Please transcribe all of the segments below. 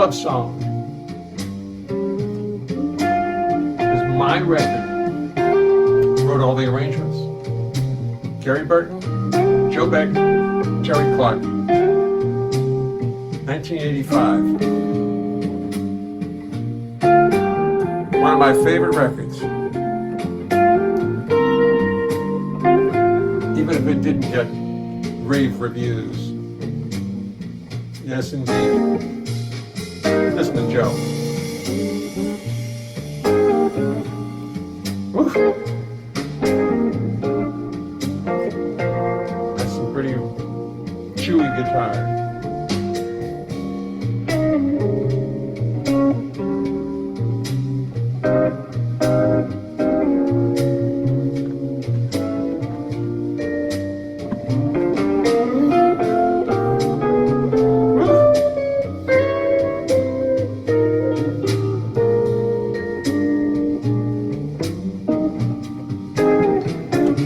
Love Song is my record. Wrote all the arrangements. Gary Burton, Joe Beck, Terry Clark. 1985. One of my favorite records. Even if it didn't get rave reviews. Yes, indeed. Listen to Joe. Woo. That's some pretty chewy guitar.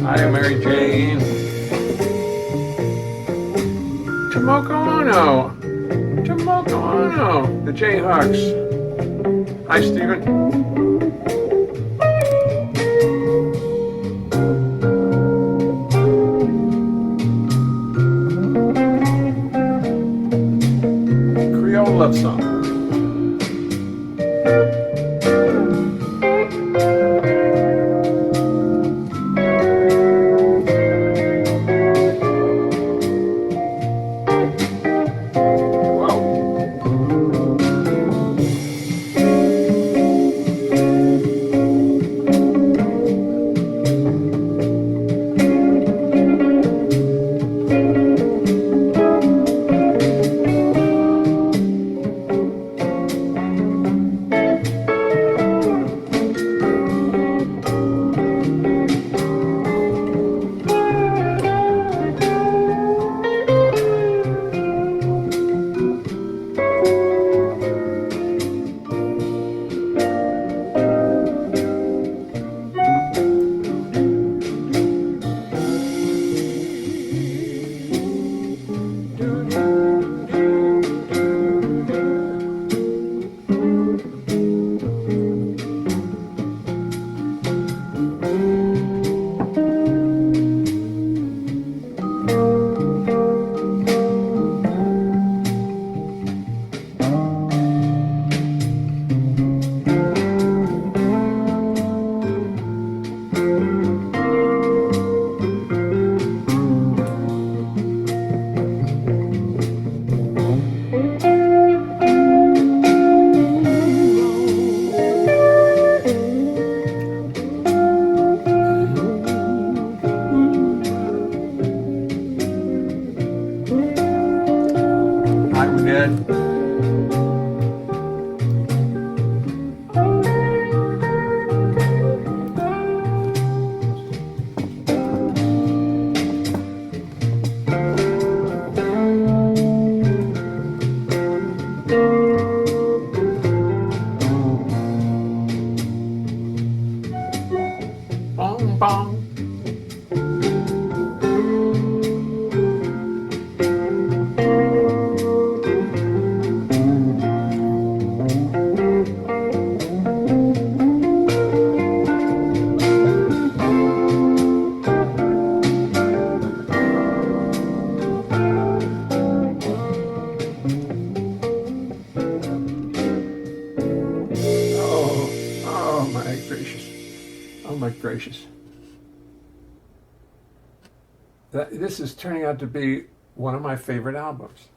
Hi, Mary Jane. Tomoko Ono, the Jayhawks. Hi, Stephen. Creole Love Song. I'm dead. Bong bong. Oh my gracious. Oh my gracious. This is turning out to be one of my favorite albums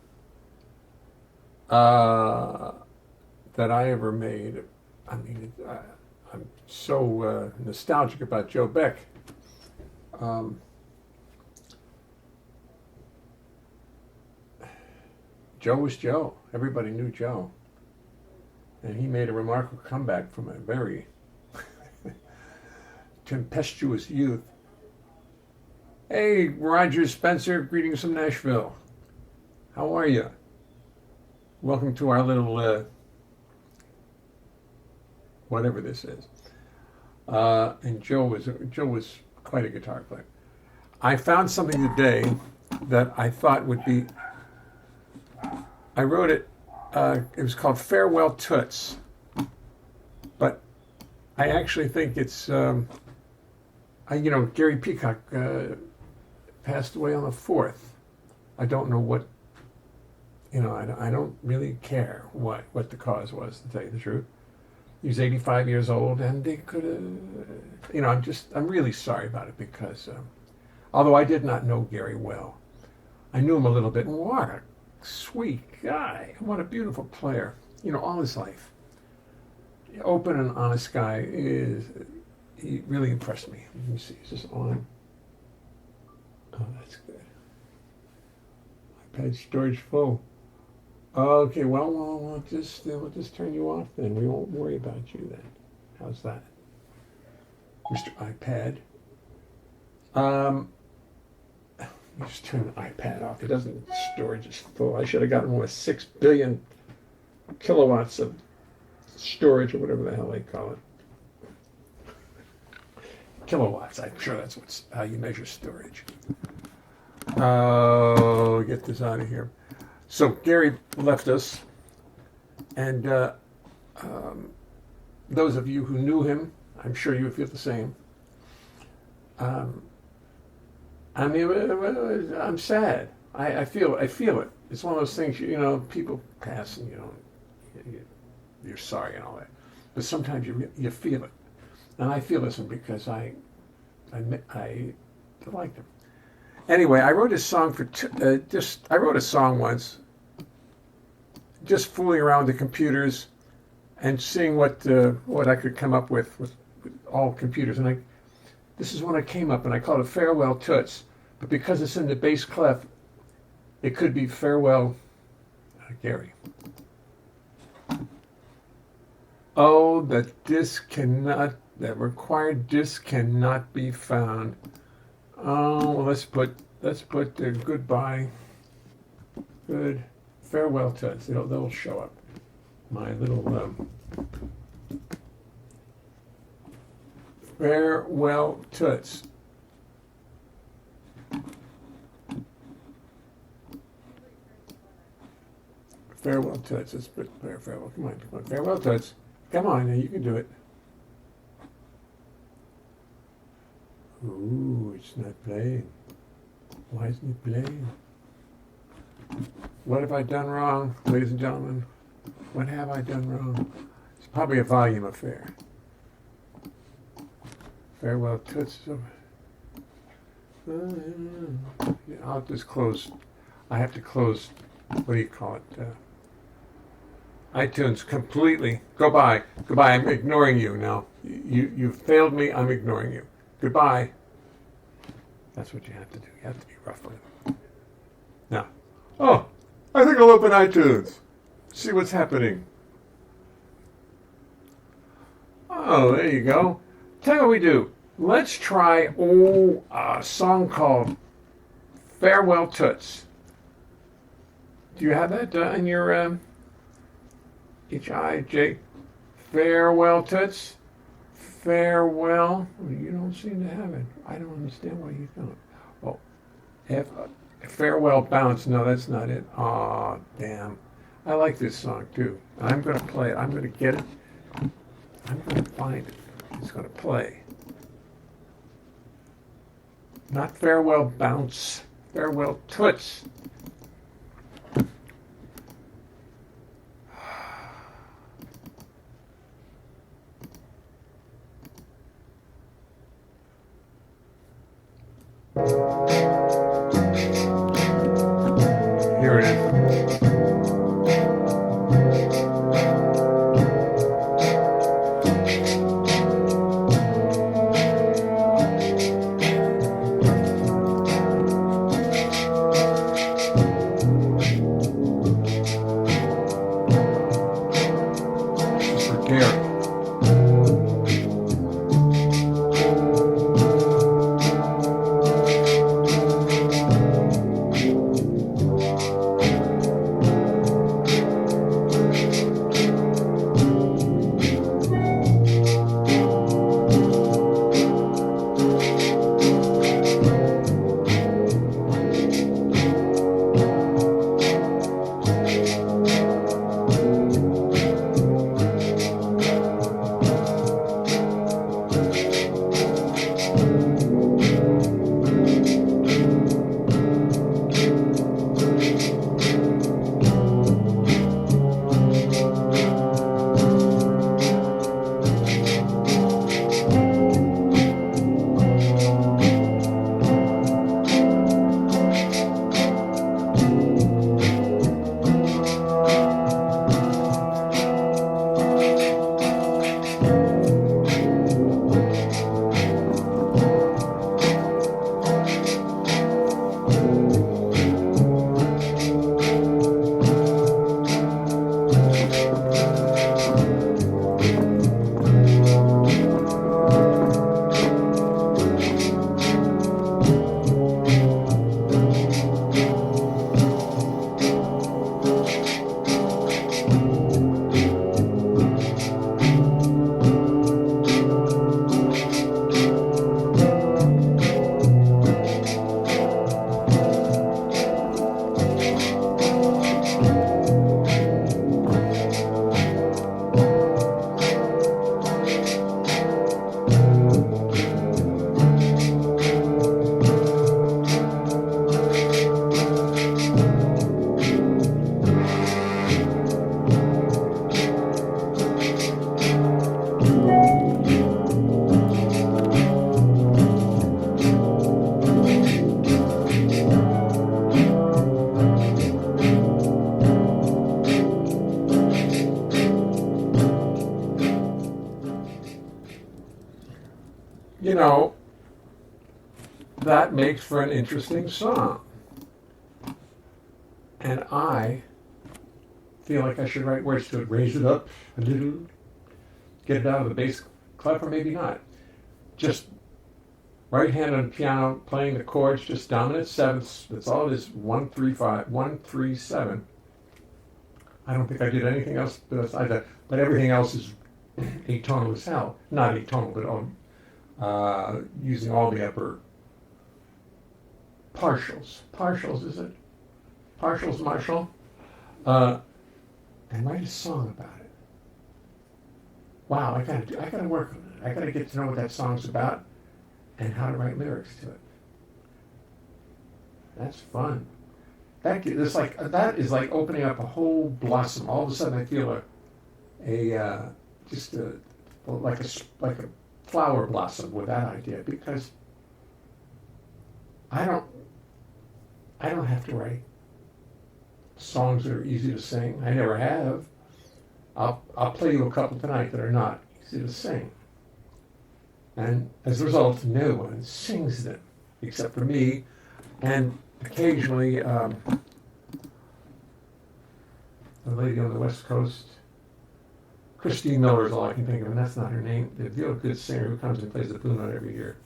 that I ever made. I mean, I'm so nostalgic about Joe Beck. Joe was Joe. Everybody knew Joe. And he made a remarkable comeback from a very tempestuous youth. Hey, Roger Spencer, greetings from Nashville. How are you? Welcome to our little, whatever this is. And Joe was quite a guitar player. I found something today that I thought would be, I wrote it it was called Farewell Toots, but I actually think it's, Gary Peacock passed away on the 4th. I don't know what, I don't really care what the cause was, to tell you the truth. He was 85 years old, and they could have, I'm really sorry about it because, although I did not know Gary well, I knew him a little bit, and what a sweet guy, what a beautiful player, all his life. Open and honest guy, he really impressed me. Let me see, is this on? Oh, that's good. iPad storage full. Okay, well, we'll just turn you off then. We won't worry about you then. How's that, Mr. iPad? Let me just turn the iPad off. It doesn't. Storage is full. I should have gotten one with 6 billion kilowatts of storage, or whatever the hell they call it. Kilowatts. I'm sure that's how you measure storage. Oh, get this out of here. So Gary left us, and those of you who knew him, I'm sure you would feel the same. I'm sad. I feel it. It's one of those things, people pass and you're sorry and all that, but sometimes you feel it, and I feel this one because I liked him. Anyway, I wrote a song I wrote a song once, just fooling around with the computers and seeing what I could come up with all computers. And this is when I came up, and I called it Farewell Toots. But because it's in the bass clef, it could be Farewell Gary. Oh, that required disc cannot be found. Oh, well, let's put goodbye. Good. Farewell Toots. They'll show up. My little Farewell Toots. Farewell Toots. Let's put farewell. Come on. Farewell Toots. Come on, now you can do it. Ooh, it's not playing. Why isn't it playing? What have I done wrong, ladies and gentlemen? What have I done wrong? It's probably a volume affair. Farewell Toots. I'll just close. I have to close. What do you call it? iTunes completely. Goodbye. I'm ignoring you now. You've failed me. I'm ignoring you. Goodbye. That's what you have to do. You have to be rough with it. Now, I think I'll open iTunes. See what's happening. Oh, there you go. Tell you what we do. Let's try a song called Farewell Toots. Do you have that in your H-I-J? Farewell Toots? Farewell. You don't seem to have it. I don't understand why you don't. Oh, Farewell Bounce. No, that's not it. Aw, damn. I like this song too. I'm going to play it. I'm going to get it. I'm going to find it. It's going to play. Not Farewell Bounce. Farewell Toots. Here it is. you know, that makes for an interesting song. And I feel like I should write words to it. Raise it up a little, get it out of the bass clef, or maybe not. Just right hand on the piano, playing the chords, just dominant sevenths. That's all it is. 1, 3, 5, 1, 3, 7. I don't think I did anything else besides that. But everything else is atonal as hell. Not atonal, but using all the upper partials. Partials, is it? Partials, Marshall? And write a song about it. Wow, I gotta work on it. I gotta get to know what that song's about and how to write lyrics to it. That's fun. That is like opening up a whole blossom. All of a sudden, I feel like a flower blossom with that idea, because I don't have to write songs that are easy to sing. I never have. I'll play you a couple tonight that are not easy to sing. And as a result, no one sings them except for me, and occasionally the lady on the West Coast. Christine Miller is all I can think of, and that's not her name. The real good singer who comes and plays the Blue Note every year.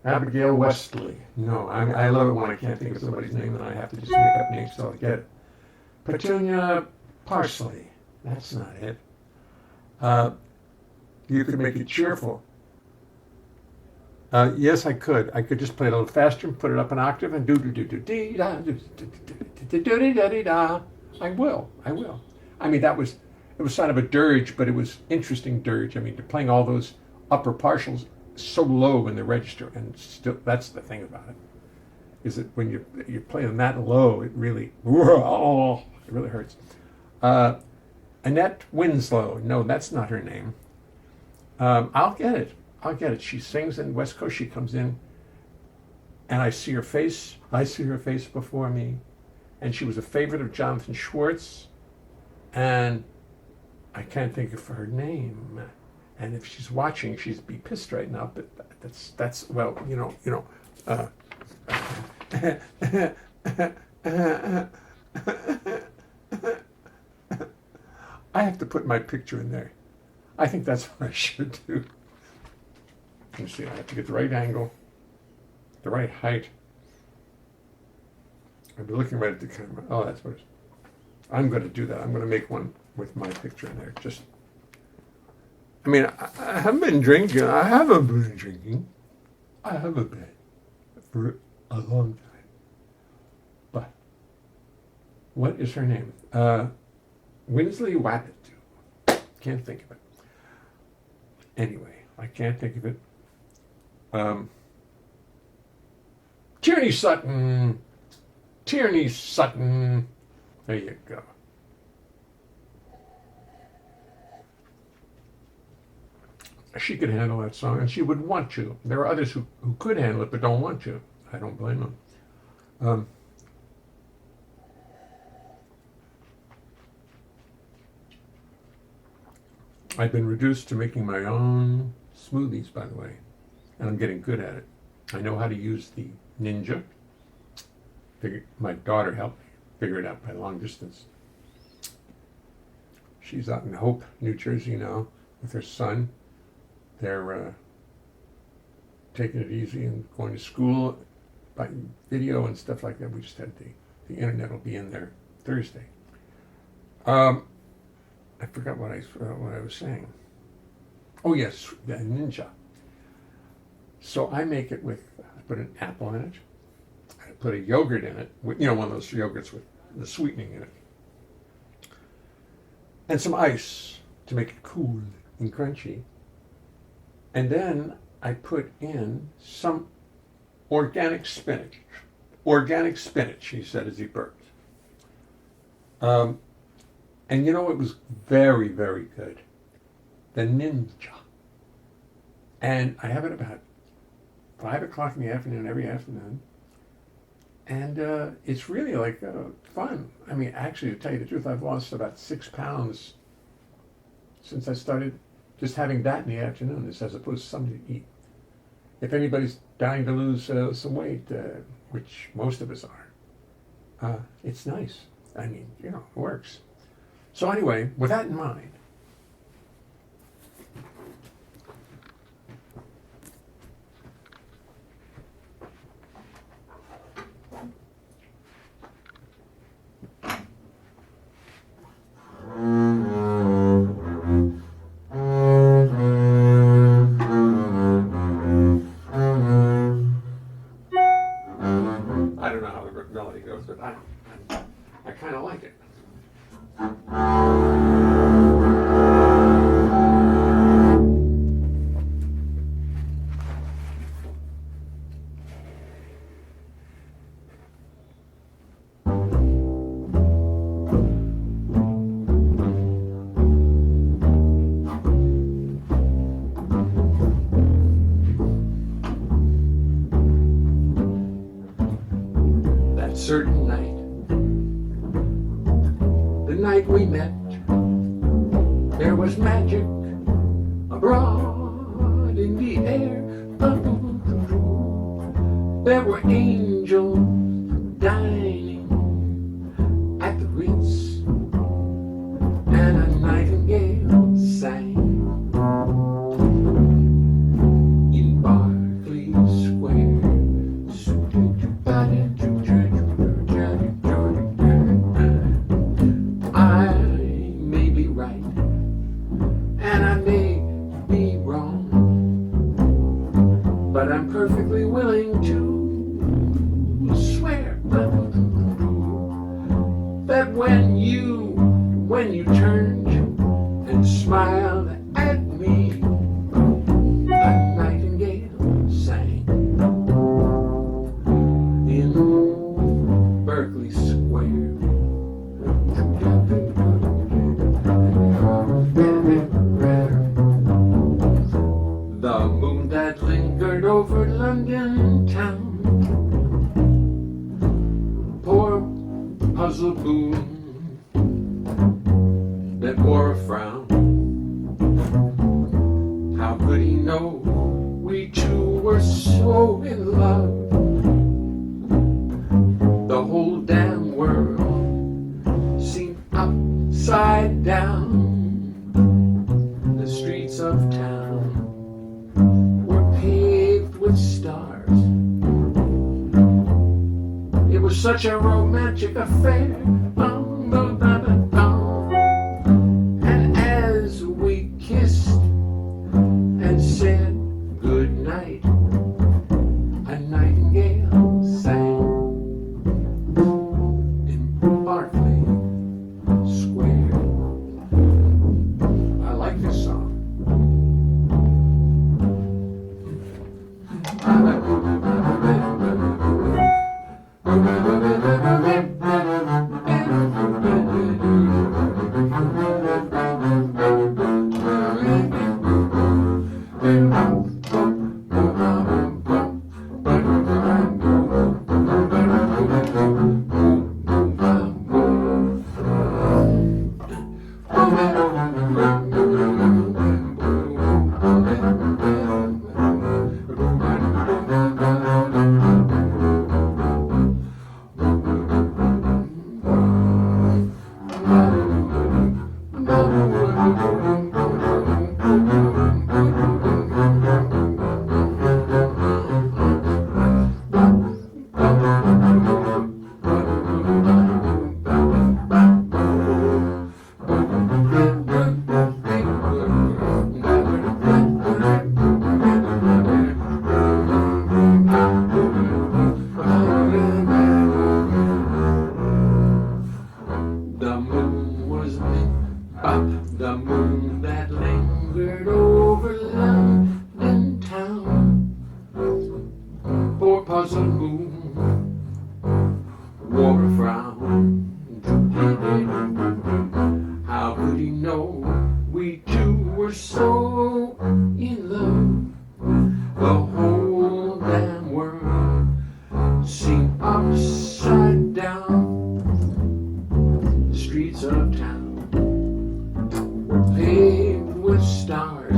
Abigail Westley. No, I love it when I can't think of somebody's name and I have to just make up names till I get it. Petunia Parsley. That's not it. You could make it cheerful. Yes, I could. I could just play it a little faster and put it up an octave and do-do-do-do-dee-da. I will. I mean, it was sort of a dirge, but it was interesting dirge. I mean, you're playing all those upper partials so low in the register, and still, that's the thing about it, is that when you're playing that low, it really hurts. Annette Winslow. No, that's not her name. I'll get it. She sings in West Coast. She comes in, and I see her face before me, and she was a favorite of Jonathan Schwartz, and I can't think of her name. And if she's watching, she'd be pissed right now. But that's well, you know. I have to put my picture in there. I think that's what I should do. Let me see. I have to get the right angle, the right height. I'll be looking right at the camera. Oh, that's what it is. I'm going to do that. I'm going to make one with my picture in there. I mean, I haven't been drinking. I haven't been for a long time. But what is her name? Winsley Wappatu. Can't think of it. Anyway, I can't think of it. Tierney Sutton. There you go. She could handle that song, and she would want to. There are others who could handle it but don't want to. I don't blame them. I've been reduced to making my own smoothies, by the way, and I'm getting good at it. I know how to use the Ninja. My daughter helped me figure it out by long distance. She's out in Hope, New Jersey now with her son. They're taking it easy and going to school by video and stuff like that. We just had the internet will be in there Thursday. I forgot what I was saying. Oh yes, the Ninja. So I make it with, I put an apple in it. I put a yogurt in it, one of those yogurts with the sweetening in it. And some ice to make it cool and crunchy. And then I put in some organic spinach. Organic spinach, he said as he burped. And it was very, very good. The Ninja. And I have it about 5 o'clock in the afternoon, every afternoon. And it's really like fun. I mean, actually, to tell you the truth, I've lost about 6 pounds since I started just having that in the afternoon as opposed to something to eat. If anybody's dying to lose some weight, which most of us are, it's nice. I mean, it works. So anyway, with that in mind, I don't know how the melody goes, but I kind of like it. Certain night, the night we met, there was magic abroad in the air. There were angels dining at the Ritz, and a nightingale sang in Berkeley Square. I may be right, and I may be wrong, but I'm perfectly willing to swear that when you turned and smiled at me, a nightingale sang in Berkeley Square. The moon that lingered over London town, poor puzzled moon that wore a frown. How could he know we two were so in love? The whole damn world seemed upside down. The streets of town were paved with stars. It was such a romantic affair. And as we kissed and said good night, a nightingale sang in Berkeley Square. I like this song. The moon that lingered over London town, poor puzzled moon wore a frown. How could he know we two were so in love? The whole damn world seemed upside down. The streets of town were paved with stars.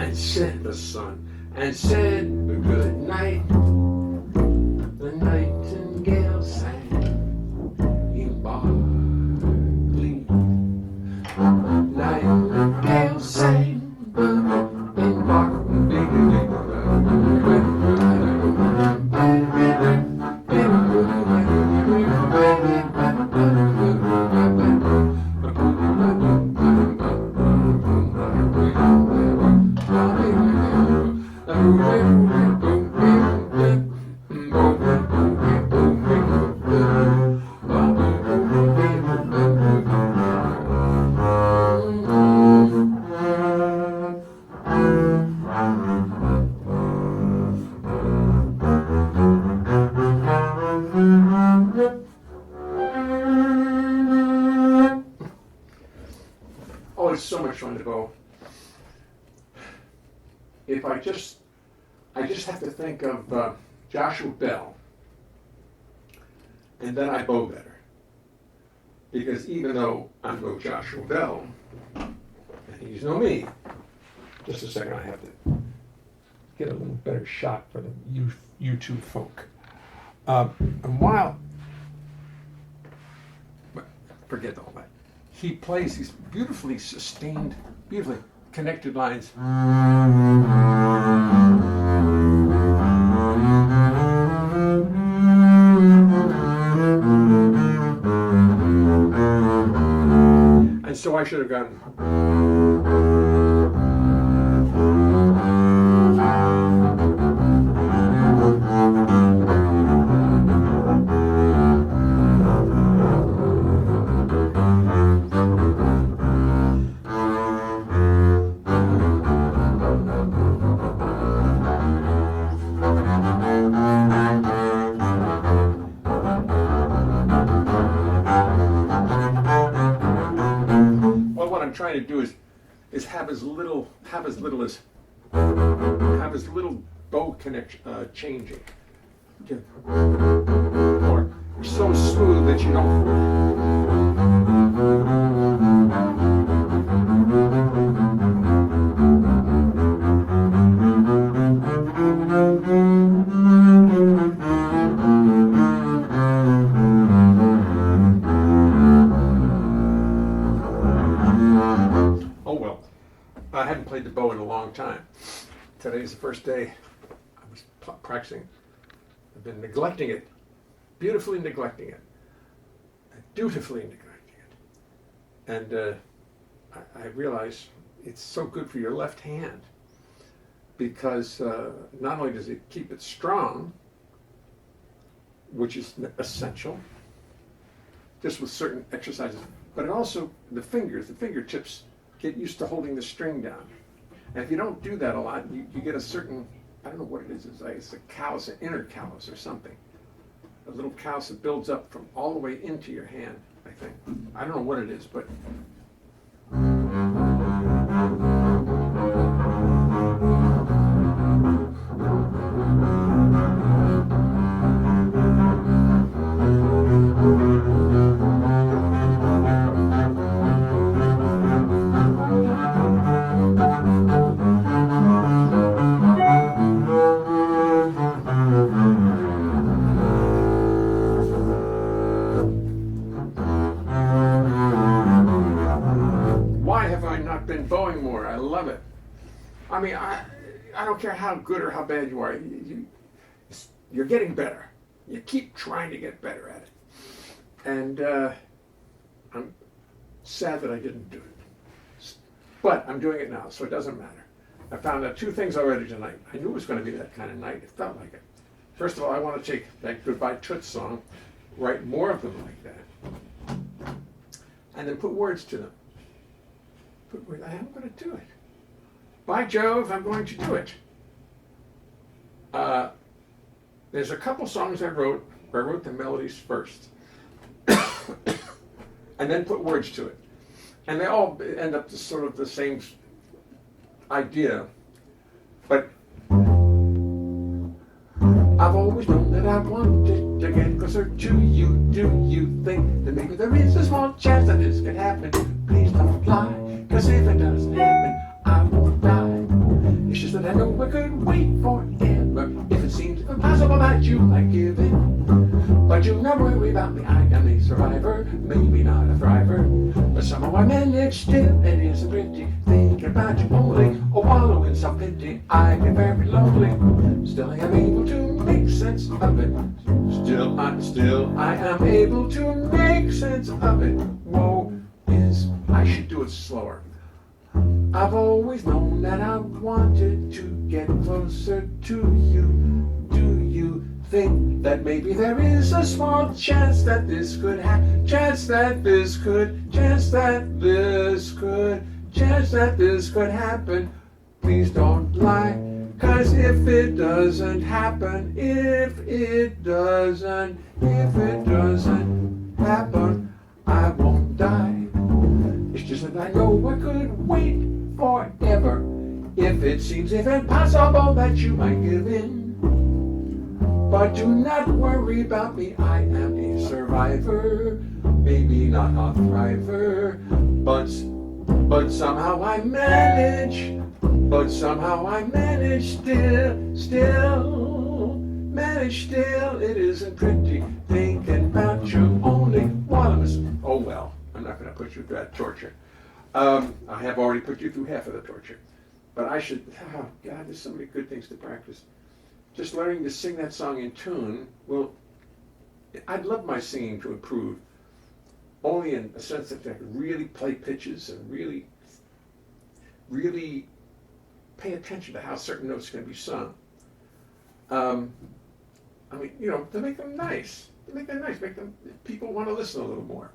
and said the sun, and said good night. The nightingale sang in Bartley. Nightingale sang in Bartley. Oh, it's so much fun to bow. If I just have to think of Joshua Bell, and then I bow better. Because even though I'm no Joshua Bell, and he's no me, just a second, I have to get a little better shot for the YouTube folk. And while, forget all that, he plays these beautifully sustained, beautifully connected lines. And so I should have gone. Trying to do is have as little bow connection changing, or so smooth that you don't. I hadn't played the bow in a long time. Today's the first day I was practicing. I've been neglecting it, beautifully neglecting it, dutifully neglecting it. And I realize it's so good for your left hand because not only does it keep it strong, which is essential, just with certain exercises, but it also, the fingertips, get used to holding the string down. And if you don't do that a lot, you get a certain, I don't know what it is, it's a callus, an inner callus or something. A little callus that builds up from all the way into your hand, I think. I don't know what it is, but. Been bowing more. I love it. I mean, I don't care how good or how bad you are. You're getting better. You keep trying to get better at it. And I'm sad that I didn't do it. But I'm doing it now, so it doesn't matter. I found out two things already tonight. I knew it was going to be that kind of night. It felt like it. First of all, I want to take that Goodbye Toots song, write more of them like that, and then put words to them. I'm going to do it. By Jove, I'm going to do it. There's a couple songs I wrote where I wrote the melodies first and then put words to it. And they all end up to sort of the same idea. But I've always known that I wanted to get closer to you. Do you think that maybe there is a small chance that this could happen? Please don't fly. 'Cause if it doesn't happen, I won't die. I know I could wait forever. If it seems impossible that you might give in. But you not worry about me, I am a survivor. Maybe not a thriver, but somehow I manage still. It isn't pretty thinking about you only, or wallow in some pity. I get very lonely. Still I am able to make sense of it. Still I am able to make sense of it. Woe is, I should do it slower. I've always known that I wanted to get closer to you. Do you think that maybe there is a small chance that this could happen? Chance that this could happen? Please don't lie, 'cause if it doesn't happen, if it doesn't happen, I won't die. It's just that I know I could wait forever. If it seems impossible that you might give in. But do not worry about me, I am a survivor. Maybe not a thriver, but somehow I manage. But somehow I manage still. It isn't pretty thinking about you only while I'm asleep. Oh well, I'm not going to put you through that torture. I have already put you through half of the torture. But I should, oh God, there's so many good things to practice. Just learning to sing that song in tune, well, I'd love my singing to improve, only in a sense that I could really play pitches and really pay attention to how certain notes can be sung. I mean, you know, to make them nice, make them people want to listen a little more.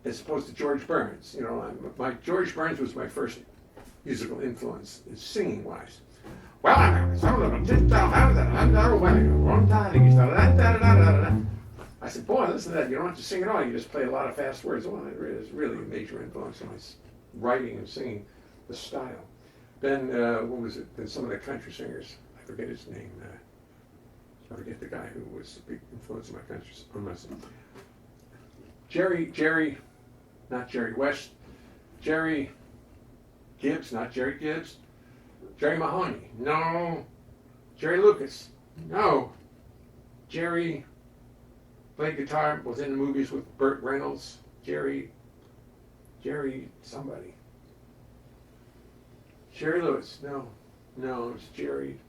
As opposed to George Burns, you know, George Burns was my first musical influence, singing wise. Well, I said, boy, listen to that. You don't have to sing at all. You just play a lot of fast words. Well, it is really a major influence on my writing and singing, the style. Then, what was it? Then some of the country singers, I forget his name. I forget the guy who was a big influence on my country. Jerry, not Jerry West. Jerry Gibbs, not Jerry Gibbs. Jerry Mahoney, no. Jerry Lucas, no. Jerry played guitar, was in the movies with Burt Reynolds. Jerry somebody. Jerry Lewis, no, it was Jerry.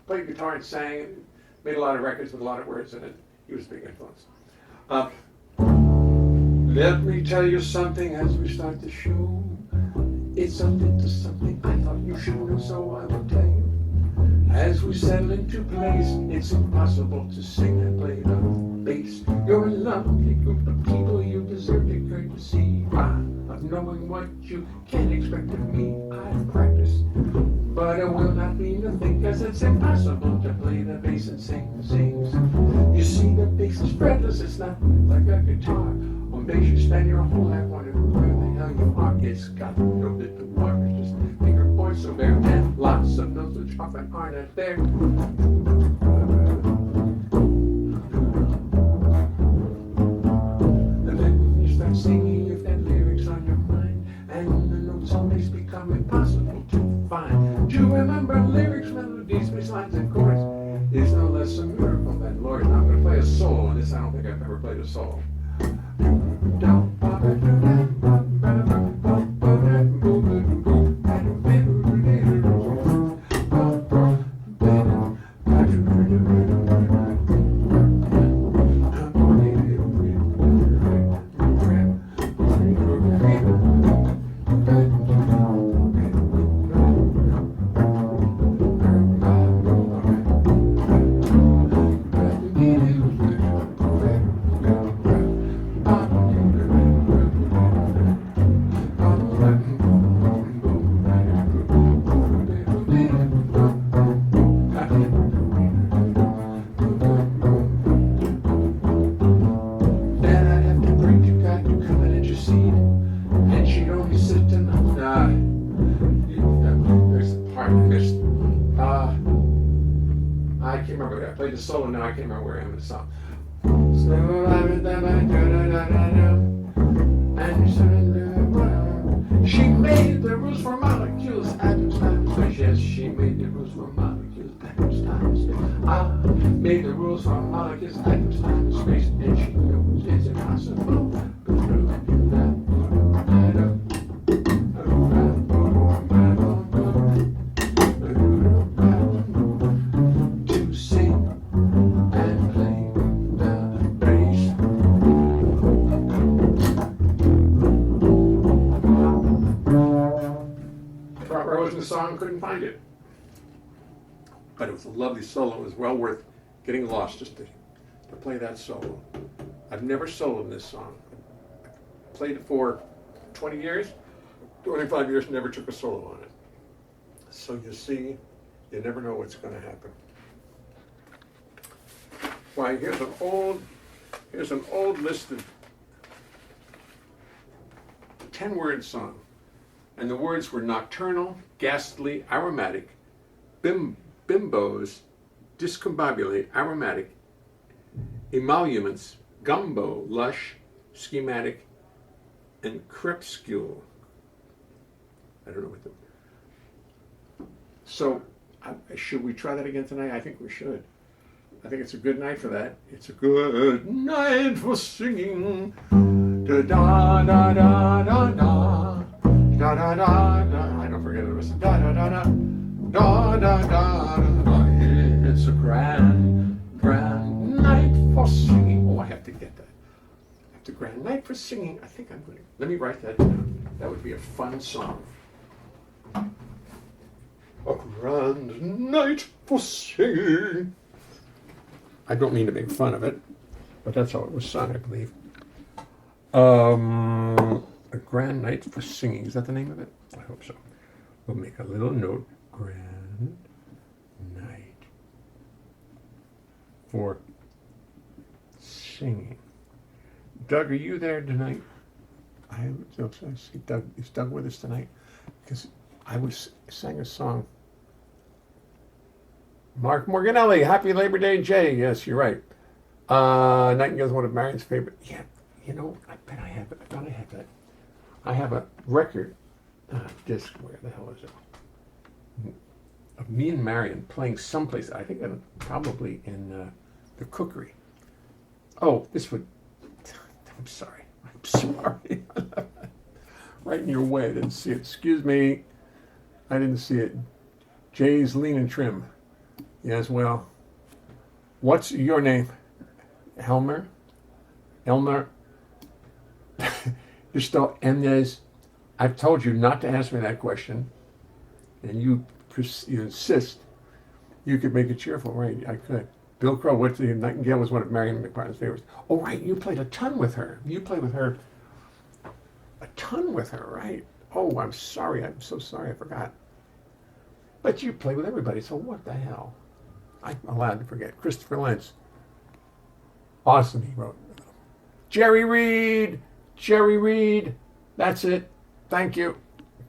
Played guitar and sang, made a lot of records with a lot of words in it. He was a big influence. Let me tell you something as we start the show. It's something to something I thought you should know, so I will tell you. As we settle into place, it's impossible to sing and play the bass. You're a lovely group of people, you deserve the courtesy of knowing what you can expect of me. I've practiced, but it will not be nothing, 'cause it's impossible to play the bass and sing. You see, the bass is fretless, it's not like a guitar. On bass you spend your whole life wondering where the hell you are. It's got no bit of water, it's just finger boards so bare, and lots of notes which often aren't there. And then when you start singing, you've got lyrics on your mind, and the notes always become impossible to find. To remember lyrics, melodies, bass lines, and chords is no less a miracle than Lord. I'm going to play a solo on this. I don't think I've ever played a solo. I can't remember. I played the solo now. I can't remember where I am in the song. And she made the rules for molecules, atoms, yes, she made the rules for molecules, atoms, time, and space. I made the rules for molecules, atoms, time, and space, and she knows it's impossible to prove that. To sing and play the bass. Thought I was in the song, couldn't find it. But it was a lovely solo. It was well worth getting lost just to play that solo. I've never soloed this song. I played it for 20 years, 25 years, never took a solo on it. So you see, you never know what's going to happen. Why, here's an old list of 10-word song. And the words were nocturnal, ghastly, aromatic, bimbos, discombobulate, aromatic, emoluments, gumbo, lush, schematic, and crepuscule. I don't know what the... So, should we try that again tonight? I think we should. I think it's a good night for that. It's a good night for singing. Da da da da da da. Da da da da. I don't forget the rest. Da da da da. Da da da da. It's a grand night for singing. Oh, I have to get that. It's a grand night for singing. I think I'm going to. Let me write that down. That would be a fun song. A grand night for singing. I don't mean to make fun of it, but that's how it was sung, I believe. A grand night for singing. Is that the name of it? I hope so. We'll make a little note. Grand night for singing. Doug, are you there tonight? I see Doug. Is Doug with us tonight? Because I sang a song. Mark Morganelli, Happy Labor Day, Jay. Yes, you're right. Nightingale's one of Marion's favorite. Yeah, you know, I bet I have it. I thought I had that. I have a record disc. Where the hell is it? Of me and Marion playing someplace. I think probably in the Cookery. Oh, this would. I'm sorry. I'm sorry. Right in your way. I didn't see it. Excuse me. I didn't see it. Jay's Lean and Trim. Yes, well, what's your name? Elmer? You're still Emnes. I've told you not to ask me that question, and you insist. You could make it cheerful, right? I could. Bill Crow, what's the Nightingale was one of Marion McPartland's favorites. Oh, right, you played a ton with her. You played with her a ton with her, right? Oh, I'm sorry. I'm so sorry. I forgot. But you play with everybody, so what the hell? I'm allowed to forget. Christopher Lentz. Awesome, he wrote. Jerry Reed. That's it. Thank you.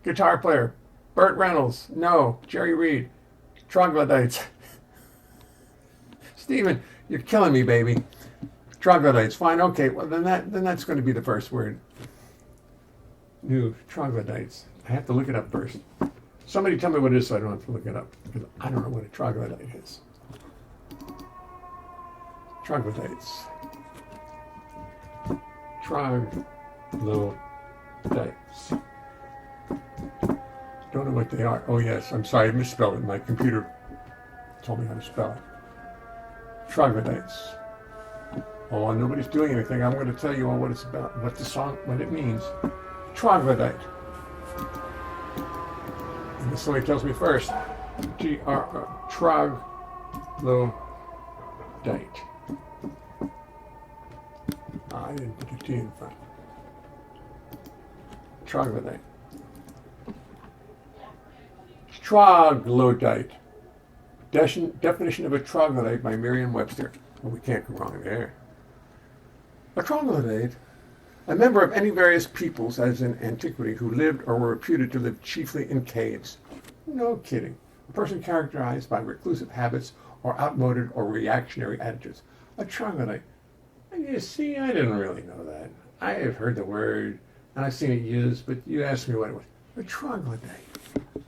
Guitar player. Burt Reynolds. No. Jerry Reed. Troglodytes. Stephen, you're killing me, baby. Troglodytes. Fine. Okay. Well, then that's going to be the first word. New troglodytes. I have to look it up first. Somebody tell me what it is so I don't have to look it up, because I don't know what a troglodyte is. Troglodytes. Troglodytes. Don't know what they are. Oh yes, I'm sorry, I misspelled it. My computer told me how to spell it. Troglodytes. Oh, nobody's doing anything. I'm going to tell you all what it's about, what the song, what it means. Troglodyte. And this somebody tells me first. Troglodyte. I didn't put a T in front. Troglodyte. Troglodyte. Definition of a troglodyte by Merriam-Webster. Well, we can't go wrong there. A troglodyte, a member of any various peoples, as in antiquity, who lived or were reputed to live chiefly in caves. No kidding. A person characterized by reclusive habits or outmoded or reactionary attitudes. A troglodyte. And you see, I didn't really know that. I have heard the word, and I've seen it used, but you asked me what it was. A troglodyte. A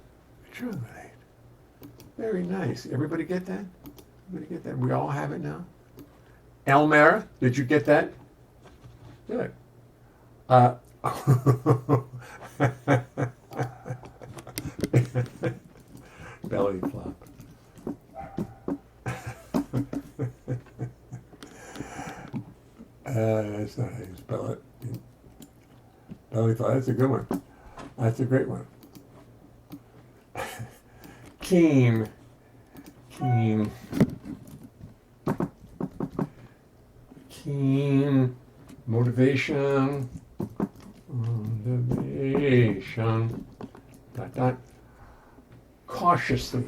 troglodyte. Very nice. Everybody get that? Everybody get that? We all have it now? Elmer, did you get that? Good. Uh, belly flop. That's not how you spell it. Belly flop. That's a good one. That's a great one. Keen. Keen. Keen. Motivation. Motivation. Dot, dot. Cautiously.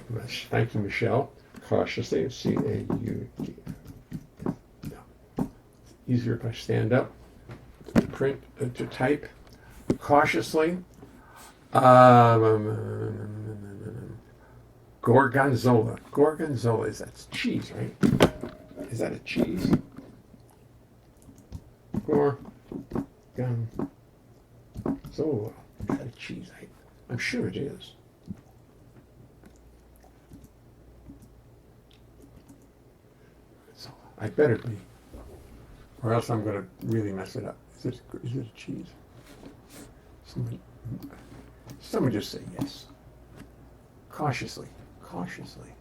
Thank you, Michelle. Cautiously. C-A-U-T. Easier if I stand up to print, to type. Cautiously. Gorgonzola. Gorgonzola, that's cheese, right? Is that a cheese? Gorgonzola. Is that a cheese? I'm sure it is. I better be. Or else I'm going to really mess it up. Is it a cheese? Someone just say yes. Cautiously. Cautiously.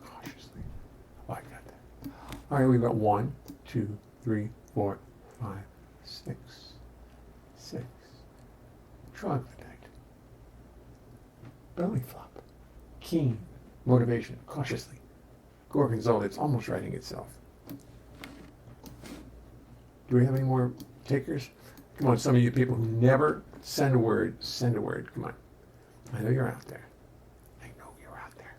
Cautiously. Oh, I got that. All right, we've got 1, 2, 3, 4, 5, 6. Troglodyte. Belly flop. Keen. Motivation. Cautiously. Gorgonzola. It's almost writing itself. Do we have any more takers? Come on, some of you people who never send a word, send a word. Come on. I know you're out there. I know you're out there.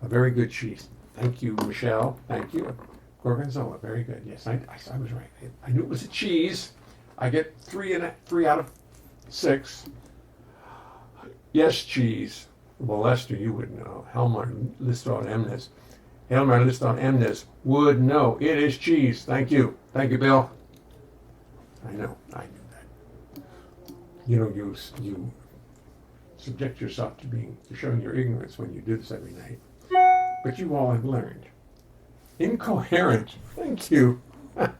A very good cheese. Thank you, Michelle. Thank you. Gorgonzola. Very good. Yes, I was right. I knew it was a cheese. I get 3 out of 6. Yes, cheese. Well, Lester, you would know. Helmar Liston Emnes. Helmar Liston Emnes would know. It is cheese. Thank you. Thank you, Bill. I know. I knew that. You know, you subject yourself to showing your ignorance when you do this every night. But you all have learned. Incoherent. Thank you. That's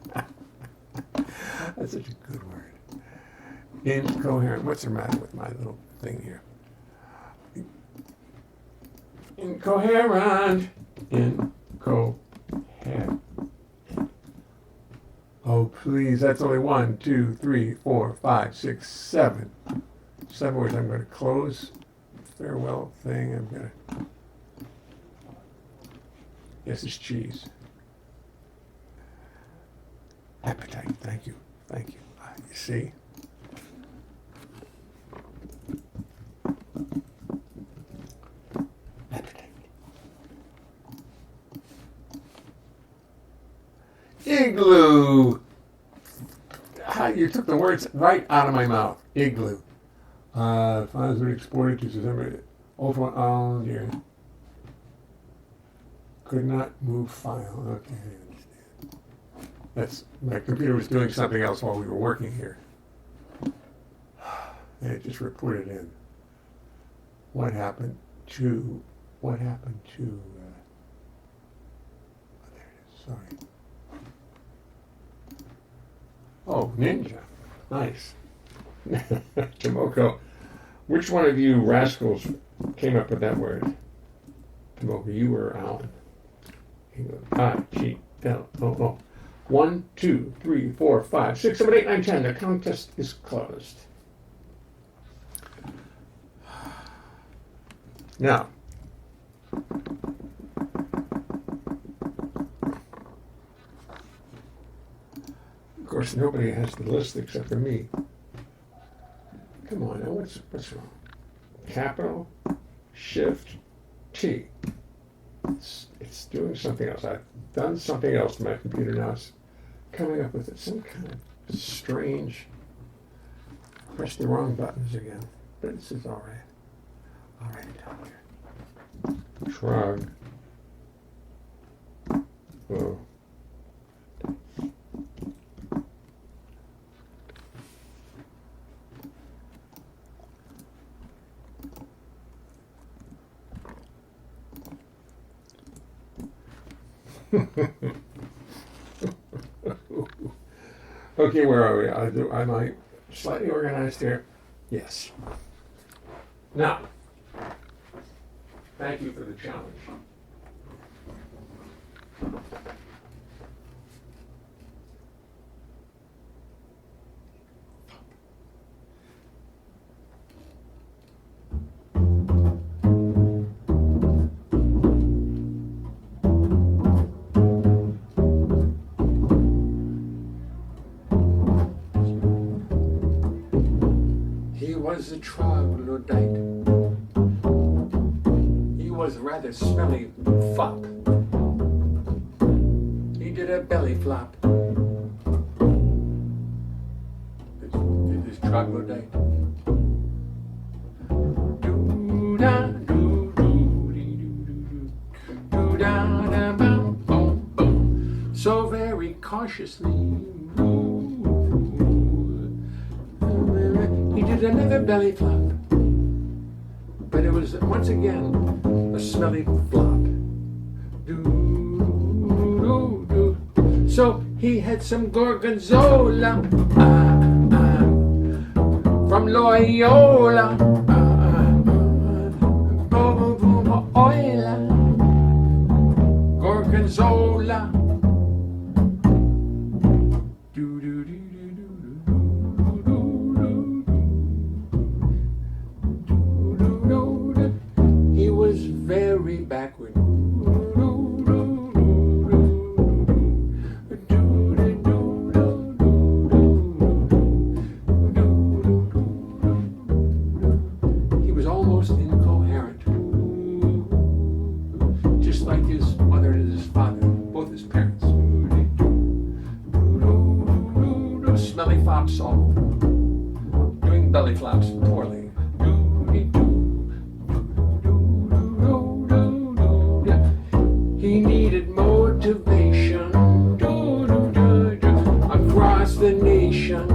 such a good word. Incoherent. What's the matter with my little thing here? Incoherent. Incoherent. Oh, please. That's only 1, 2, 3, 4, 5, 6, 7. 7 words. I'm going to close farewell thing. I'm going to. Yes, it's cheese. Appetite. Thank you. Thank you. You see? Appetite. Igloo. You took the words right out of my mouth. Igloo. Funds were exported to December. Oh dear. Could not move file. Okay, I understand. That's my computer was doing something else while we were working here. And it just reported in. What happened to oh, there it is, sorry. Oh, Ninja. Nice. Tomoko. Which one of you rascals came up with that word? Tomoko, you or Alan? I-G-L-O-O. 1, 2, 3, 4, 5, 6, 7, 8, 9, 10. The contest is closed. Now, of course, nobody has the list except for me. Come on, now what's wrong? Capital, Shift, T. It's doing something else. I've done something else to my computer now. It's coming up with some kind of strange. Press the wrong buttons again, but this is all right. I'll write it down here. Shrug. Oh. Okay, where are we? Am I slightly organized here? Yes. Now, thank you for the challenge. He was a troglodyte. He was a rather smelly fop. He did a belly flop. Did this troglodyte. So very cautiously, he did another belly flop, but it was once again a smelly flop. So he had some Gorgonzola from Loyola, Gorgonzola. He was very backward. He was almost incoherent, just like his mother and his father, both his parents. Smelly fops all doing belly flops poorly. He needed motivation across the nation.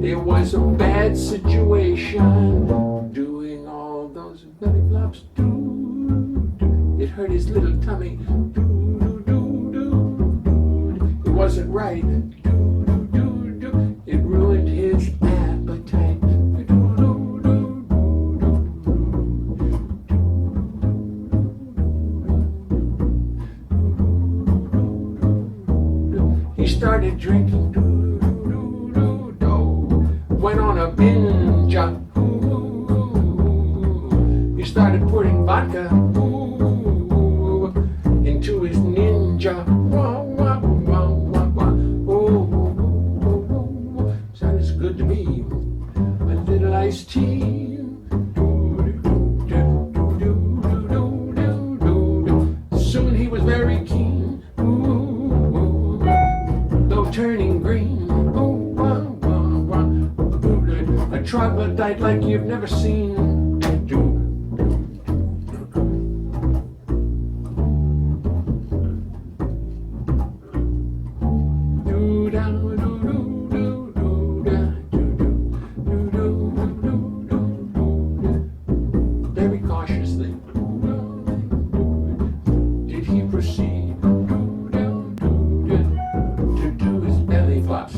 It was a bad situation doing all those belly flops. It hurt his little tummy. It wasn't right. It ruined his appetite. He started drinking, went on a binge. He started putting vodka into his ninja. Sounds good to me. A little iced tea. Soon he was very keen. Though turning green. A troglodyte like you've never seen. Very cautiously did he proceed to do his belly flops.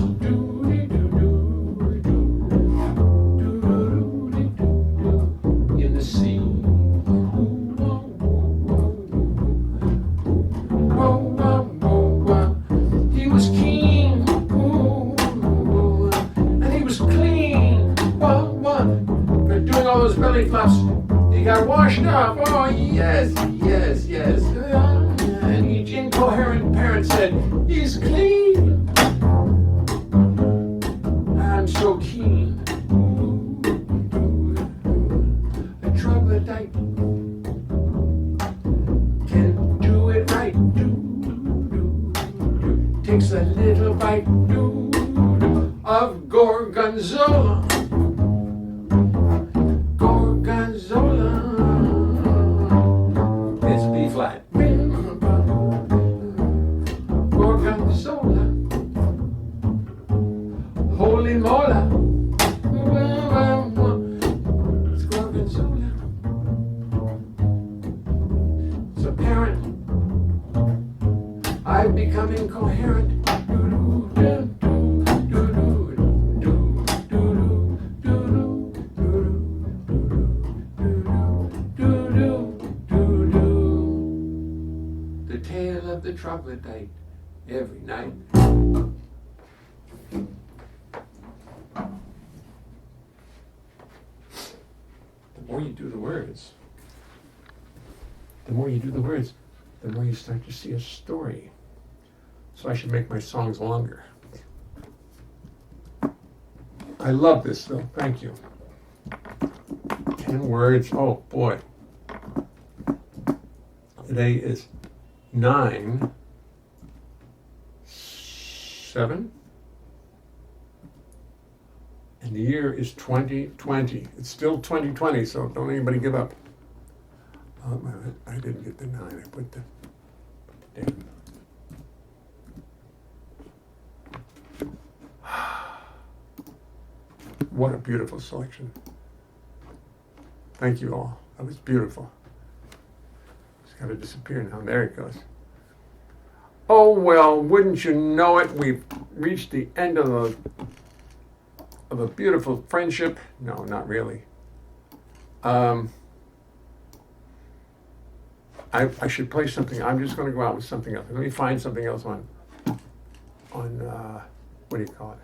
In the sea. He was keen, and he was clean. For doing all those belly flops, he got washed up. Oh yes, yes, yes. And each incoherent parent said, "He's clean. I'm so keen." A troglodyte can do it right. Takes a little bite of Gorgonzola. Gorgonzola. It's B flat. Gorgonzola. Holy mola. It's Gorgonzola. It's apparent become incoherent. The tale of the troglodyte every night. The more you do the words, the more you start to see a story. So I should make my songs longer. I love this though, thank you. 10 words, oh boy. Today is 9/7, and the year is 2020. It's still 2020, so don't anybody give up. I didn't get the 9, I put the date. What a beautiful selection. Thank you all. That was beautiful. It's got to disappear now. There it goes. Oh, well, wouldn't you know it? We've reached the end of a beautiful friendship. No, not really. I should play something. I'm just going to go out with something else. Let me find something else on what do you call it?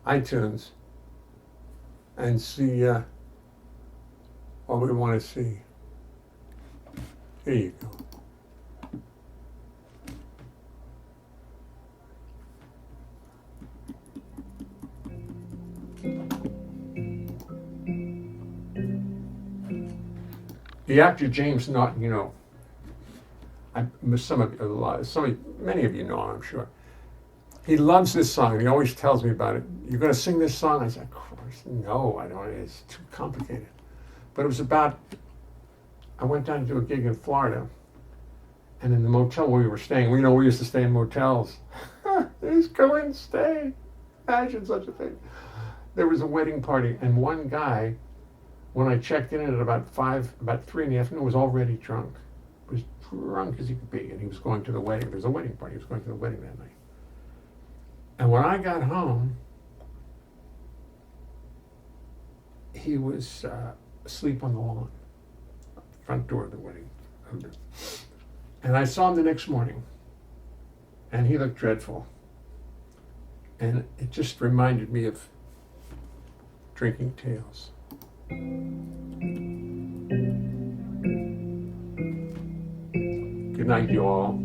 iTunes, and see what we want to see. Here you go. The actor James Naughton, many of you know him, I'm sure. He loves this song, and he always tells me about it. You're going to sing this song? I said, of course. No, I don't. It's too complicated. But it was about, I went down to do a gig in Florida, and in the motel where we were staying, we used to stay in motels. Just go and stay. Imagine such a thing. There was a wedding party, and one guy, when I checked in at about 3 in the afternoon, was already drunk. He was drunk as he could be, and he was going to the wedding. There was a wedding party. He was going to the wedding that night. And when I got home, he was asleep on the lawn, front door of the wedding. And I saw him the next morning, and he looked dreadful. And it just reminded me of drinking tales. Good night, you all.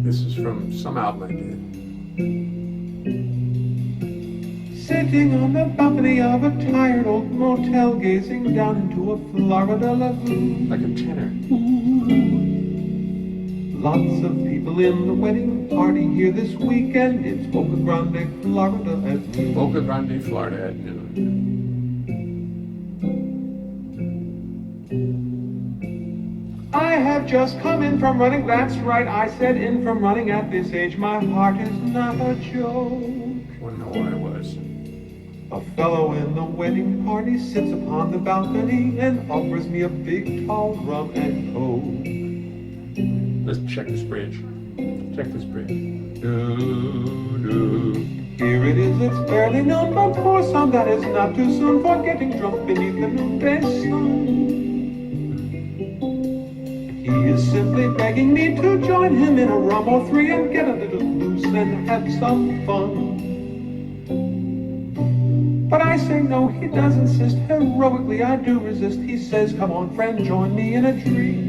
This is from some album I did. Sitting on the balcony of a tired old motel, gazing down into a Florida lagoon. Like a tenor. Ooh. Lots of people in the wedding party here this weekend. It's Boca Grande, Florida at noon. Boca Grande, Florida at noon. I have just come in from running, that's right, I said in from running. At this age my heart is not a joke. Wouldn't know where I was. A fellow in the wedding party sits upon the balcony and offers me a big tall rum and coke. Let's check this bridge. Check this bridge. Here it is, it's barely known, but for some that is not too soon for getting drunk beneath the noonday sun. He is simply begging me to join him in a rum or three and get a little loose and have some fun. But I say no, he does insist. Heroically I do resist. He says, come on friend, join me in a drink.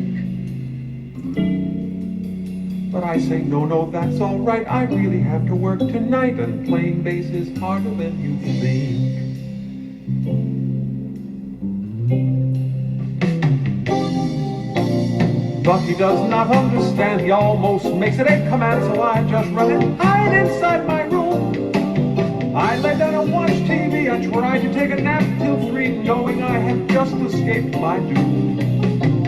But I say no, that's all right. I really have to work tonight, and playing bass is harder than you think. But he does not understand, he almost makes it a command, so I just run and hide inside my room. I lay down and watch TV, I try to take a nap till 3, knowing I have just escaped my doom.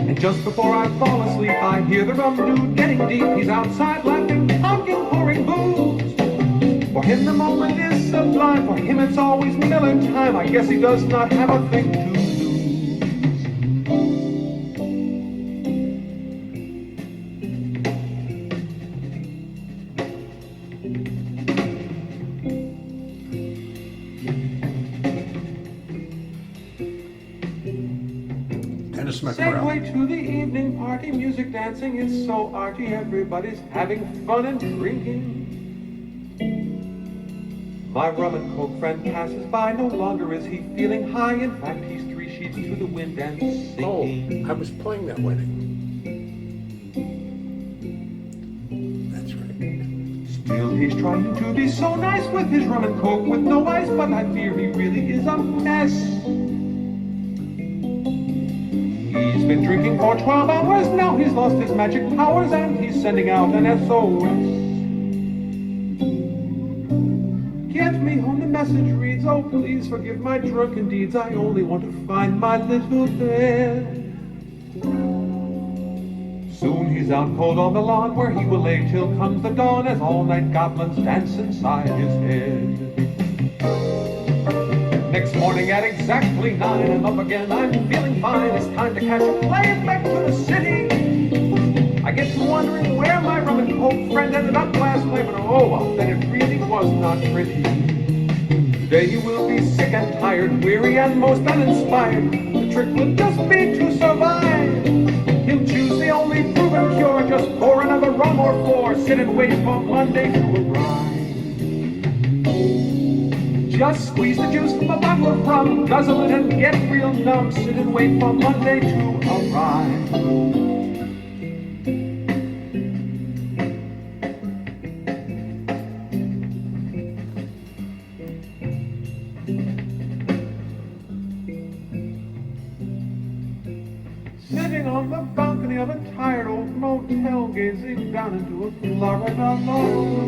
And just before I fall asleep, I hear the rum dude getting deep. He's outside laughing, honking, pouring booze. For him the moment is sublime, for him it's always Miller time. I guess he does not have a thing to lose. Smith Morale. Segue to the evening party, music, dancing, it's so arty, everybody's having fun and drinking. My rum and coke friend passes by, no longer is he feeling high, in fact he's 3 sheets to the wind and sinking. Oh, I was playing that wedding. That's right. Still he's trying to be so nice with his rum and coke with no ice, but I fear he really is a mess. He's been drinking for 12 hours, now he's lost his magic powers and he's sending out an SOS. Get me home, the message reads, oh please forgive my drunken deeds, I only want to find my little bed. Soon he's out cold on the lawn where he will lay till comes the dawn as all-night goblins dance inside his head. Next morning at exactly 9, I'm up again, I'm feeling fine. It's time to catch a plane back to the city. I get to wondering where my rum and coke friend ended up last night, but oh, well, then it really was not pretty. Today he will be sick and tired, weary and most uninspired. The trick will just be to survive. He'll choose the only proven cure, just pour another rum or 4, sit and wait for Monday to arrive. Just squeeze the juice from a bottle of rum, guzzle it and get real numb, sit and wait for Monday to arrive. Sitting on the balcony of a tired old motel, gazing down into a Florida lake.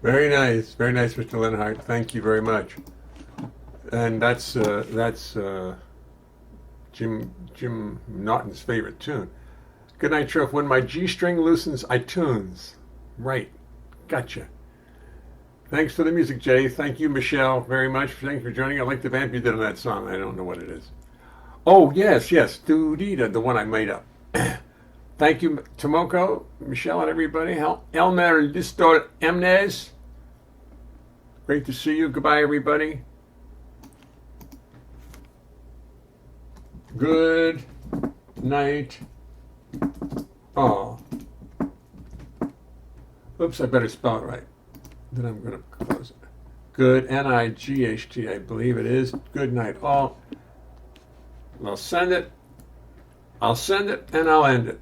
Very nice, Mr. Leonhart. Thank you very much. And that's Jim Naughton's favorite tune. Good night, Truff. When my G-string loosens, I tunes. Right, gotcha. Thanks for the music, Jay. Thank you, Michelle, very much. Thanks for joining. I like the vamp you did on that song. I don't know what it is. Oh, yes, Doo-dee-da, the one I made up. Thank you, Tomoko, Michelle, and everybody. Elmer Distor Emnes. Great to see you. Goodbye, everybody. Good night. Oh. Oops, I better spell it right. Then I'm going to close it. Good, N-I-G-H-T, I believe it is. Good night, all. I'll send it, and I'll end it.